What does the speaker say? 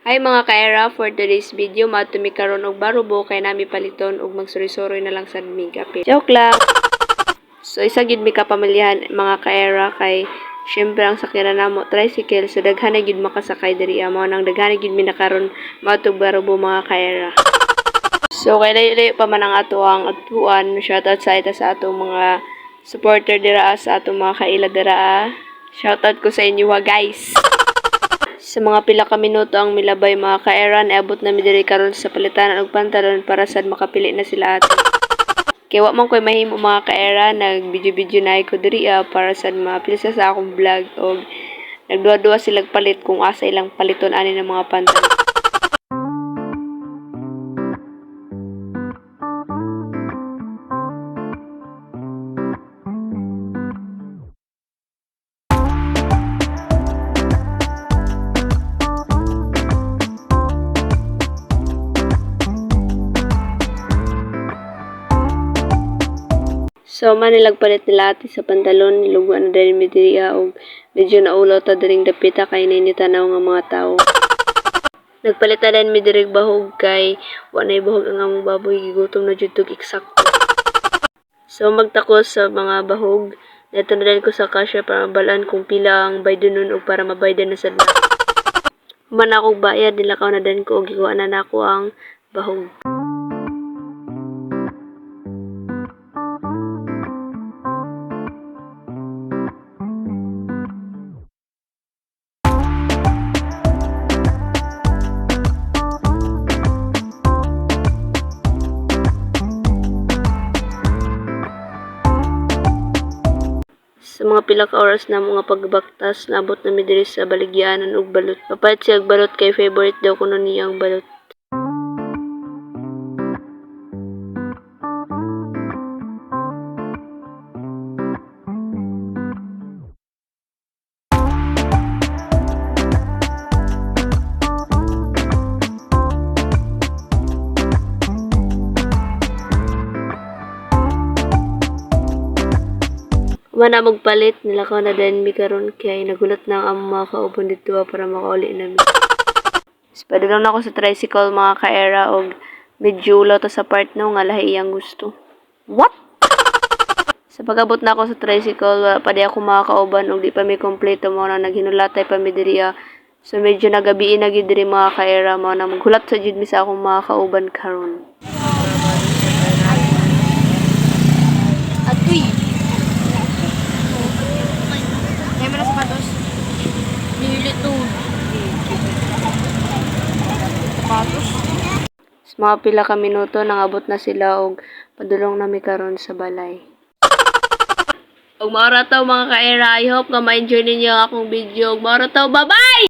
Hi mga ka-era, for today's video, matumi karon og barubo kay nami paliton og magsuri-suri na lang sa makeup. Joke lang. So isa gid mi kapamilyahan mga ka-era kay syempre ang sakyanan namo tricycle so daghan na gid makasakay diri amo nang daghan gid mi nakaron matug barubo mga ka-era. So kay layo-layo pa man ang ato ang atuan, shoutout sa ita sa atong mga supporter dira sa atong mga kaila dira. Shoutout ko sa inyo ha guys. Sa mga pila ka minuto ang milabay mga ka-era, naabot na mi diri karon sa palitan og pantalon para sad makapili na sila ato. Kaya wa man koy mahimo mga ka-era, nag-video na ko diri para sad mapilsa sa akong vlog og nagduwa-duwa silang palit kung asa ilang paliton ani ng mga pantalon. So, manilagpalit nila ati sa pantalon, niluguan na din mi diriya og medyo naulaw ta diring dapita kay ninitanaw nga mga tao. Nagpalita din mi dirig bahog kay wa nay bahog ang among baboy gigutom na jud tug eksakto. So, magtakos sa mga bahog, neto na din ko sa kasya para mabalaan kung pila ang baydo nun og para mabaydan na sad. Man akong bayad, nilakaw na din ko og gikuha na nako ang bahog. Sa mga pila ka oras na mga pagbaktas, nabot na mi diri sa baligyanan og balot. Papalit siya og balot kay favorite daw kuno niya ang balot. Wala magpalit, nilakaw na din mi karon kay nagulat na ang mga kauban dito para makauli na mi. Padulong na ako sa tricycle mga ka-era og medyo ulaw ta sa part no nga lahi iyang gusto. What? Sa pagabot na ako sa tricycle, wala pa di ako makakauban og di pa mi kompleto mo na naghinulatay pa mi diriya. So medyo nagabiin na gid diri mga ka-era mo na maghulat sa jud mi sa akong mga kauban karon. Atoy. Kaya mo na sapatos. Nihili to. Sapatos. Sa mga pila ka minuto, nangabot na sila og padulong na mi karon sa balay. Og maura taw mga ka-era, I hope nga ma-enjoy ninyo ang akong video. Og maura taw, bye-bye!